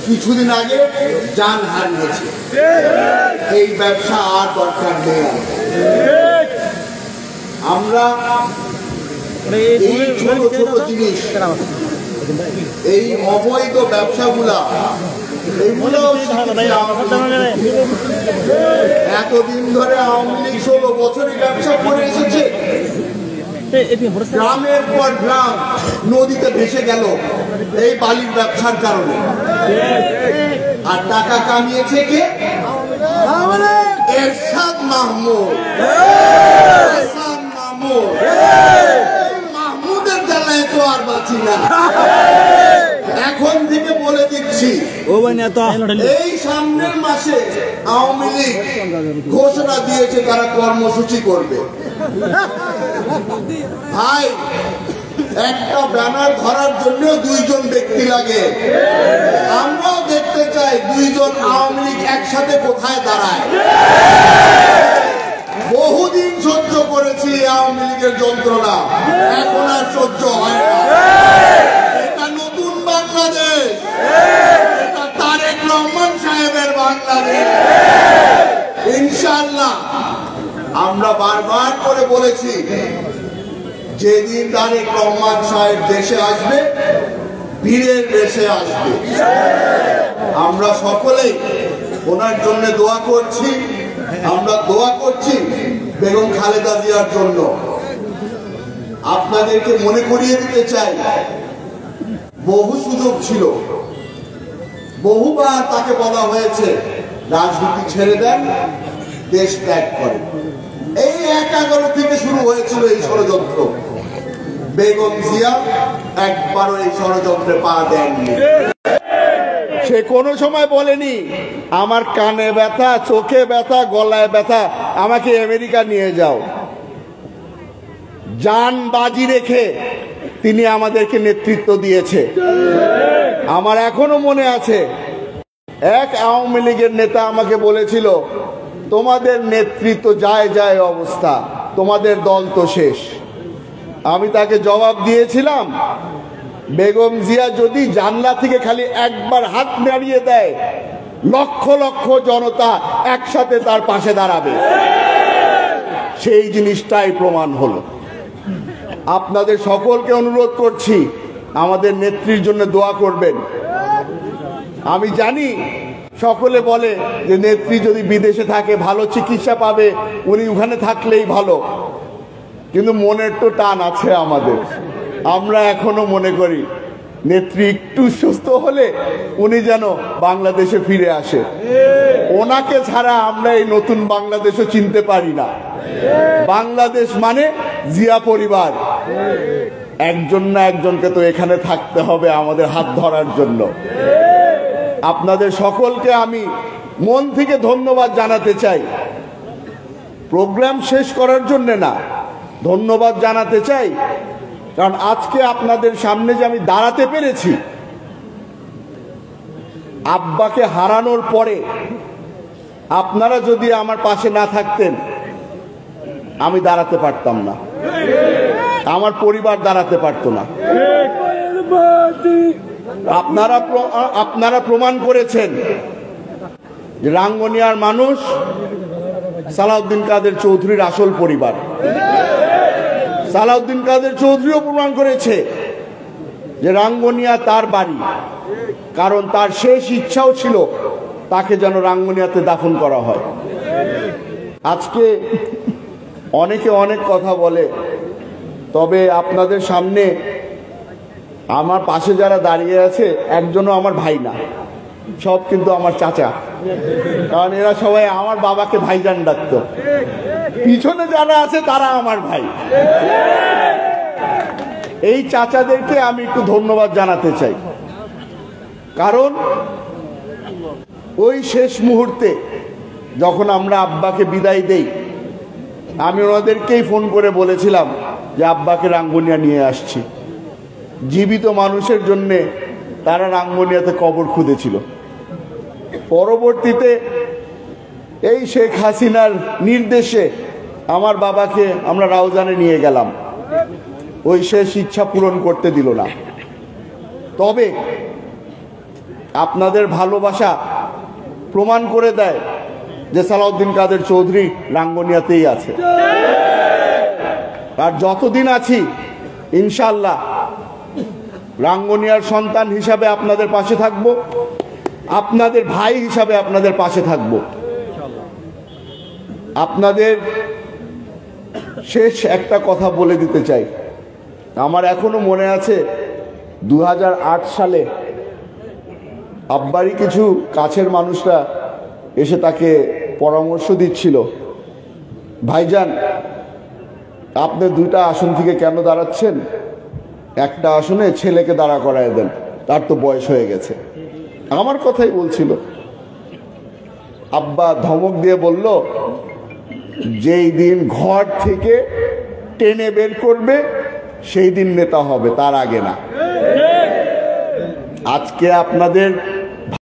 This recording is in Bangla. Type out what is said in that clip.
কিছুদিন আগে জান হারিয়েছে। এই ব্যবসা আর দরকার নেই। আমরা এই ছোট ছোট জিনিস, এই অবৈধ ব্যবসাগুলা, এতদিন ধরে আওয়ামী লীগ 16 বছরের ব্যবসা করে এসেছে। গ্রামের পর গ্রাম নদীতে ভেসে গেল এই বালির ব্যবসার কারণে। আর টাকা কামিয়েছে কে? এরশাদ মাহমুদ। মাহমুদের জ্বালায় তো আর বাঁচি না। এখন থেকে বলে দিচ্ছি, এই সামনের মাসে আওয়ামী লীগ ঘোষণা দিয়েছে তারা কর্মসূচি করবে। ভাই, একটা ব্যানার ধরার জন্য 2 জন ব্যক্তি লাগে। আমরাও দেখতে চাই 2 জন আওয়ামী লীগ একসাথে কোথায় দাঁড়ায়। বহুদিন সহ্য করেছি আওয়ামী লীগের যন্ত্রণা, এখন আর সহ্য হয় না। এটা নতুন বাংলাদেশ, এটা তারেক রহমান সাহেবের বাংলাদেশ। ইনশাআল্লাহ আমরা বারবার করে বলেছি, যেদিন তারেক রহমান সাহেব দেশে আসবে, বীরের দেশে আসবে। আমরা সকলেই ওনার জন্য দোয়া করছি। আমরা দোয়া করছি বেগম খালেদা জিয়ার জন্য। আপনাদেরকে মনে করিয়ে দিতে চাই, বহু সুযোগ ছিল, বহুবার তাকে বলা হয়েছে রাজনীতি ছেড়ে দেন, দেশ ত্যাগ করেন। এই 11 থেকে শুরু হয়েছিল এই ষড়যন্ত্র। বেগম জিয়া একবারও এই ষড়যন্ত্রে পা দেননি। সে কোনো সময় বলেনি আমার কানে ব্যথা, চোখে ব্যথা, গলায় ব্যথা, আমাকে আমেরিকা নিয়ে যাও। জান বাজি রেখে তিনি আমাদেরকে নেতৃত্ব দিয়েছে। আমার এখনো মনে আছে, এক আওয়ামী লীগের নেতা আমাকে বলেছিল, তোমাদের নেতৃত্ব যায় যায় অবস্থা, তোমাদের দল তো শেষ। আমি তাকে জবাব দিয়েছিলাম, বেগম জিয়া যদি জানলা থেকে খালি একবার হাত নাড়িয়ে দেয়, লক্ষ লক্ষ জনতা একসাথে তার পাশে দাঁড়াবে। সেই জিনিসটাই প্রমাণ হলো। আপনাদের সকলকে অনুরোধ করছি, আমাদের নেত্রীর জন্য দোয়া করবেন। আমি জানি সকলে বলে যে নেত্রী যদি বিদেশে থাকে ভালো চিকিৎসা পাবে, উনি ওখানে থাকলেই ভালো। কিন্তু মনের তো টান আছে আমাদের। আমরা এখনো মনে করি নেত্রী একটু সুস্থ হলে উনি যেন বাংলাদেশে ফিরে আসে। ওনাকে ছাড়া আমরা এই নতুন বাংলাদেশও চিনতে পারি না। বাংলাদেশ মানে জিয়া পরিবার। একজন না একজনকে তো এখানে থাকতে হবে আমাদের হাত ধরার জন্য। আপনাদের সকলকে আমি মন থেকে ধন্যবাদ জানাতে চাই। প্রোগ্রাম শেষ করার জন্য না, ধন্যবাদ জানাতে চাই, কারণ আজকে আপনাদের সামনে যে আমি দাঁড়াতে পেরেছি, আব্বাকে হারানোর পরে আপনারা যদি আমার পাশে না থাকতেন আমি দাঁড়াতে পারতাম না, আমার পরিবার দাঁড়াতে পারতো না। আপনারা প্রমাণ করেছেন যে রাঙ্গুনিয়ার মানুষ সালাউদ্দিন কাদের চৌধুরীর আসল পরিবার। সালাউদ্দিন কাদের চৌধুরীও প্রমাণ করেছে যে রাঙ্গুনিয়া তার বাড়ি, কারণ তার শেষ ইচ্ছাও ছিল তাকে যেন রাঙ্গুনিয়াতে দাফন করা হয়। আজকে অনেকে অনেক কথা বলে, তবে আপনাদের সামনে আমার পাশে যারা দাঁড়িয়ে আছে একজনও আমার ভাই না, সব কিন্তু আমার চাচা। কারণ এরা সবাই আমার বাবাকে ভাইজান ডাকতো। পিছনে যারা আছে তারা আমার ভাই। এই চাচাদেরকে আমি একটু ধন্যবাদ জানাতে চাই, কারণ ওই শেষ মুহূর্তে যখন আমরা আব্বাকে বিদায় দেই, আমি ওনাদেরকেই ফোন করে বলেছিলাম যে আব্বাকে রাঙ্গুনিয়া নিয়ে আসছি। জীবিত মানুষের জন্যে তারা রাঙ্গুনিয়াতে কবর খুঁড়েছিল। পরবর্তীতে এই শেখ হাসিনার নির্দেশে আমার বাবাকে আমরা রাউজানে নিয়ে গেলাম, ওই শেষ ইচ্ছা পূরণ করতে দিল না। তবে আপনাদের ভালোবাসা প্রমাণ করে দেয় যে সালাউদ্দিন কাদের চৌধুরী রাঙ্গুনিয়াতেই আছে। আর যতদিন আছি ইনশাআল্লাহ রাঙ্গুনিয়ার সন্তান হিসাবে আপনাদের পাশে থাকব, আপনাদের ভাই হিসাবে আপনাদের পাশে থাকব। আপনাদের শেষ একটা কথা বলে দিতে চাই, আমার এখনো মনে আছে 2008 সালে আব্বারই কিছু কাছের মানুষরা এসে তাকে পরামর্শ দিচ্ছিল, ভাইজান আপনি 2টা আসন থেকে কেন দাঁড়াচ্ছেন, একটা আসনে ছেলেকে দাঁড়া করায় দেন, তার তো বয়স হয়ে গেছে। আমার কথাই বলছিল। আব্বা ধমক দিয়ে বলল, যেই দিন ঘর থেকে টেনে বের করবে সেই দিন নেতা হবে, তার আগে না। আজকে আপনাদের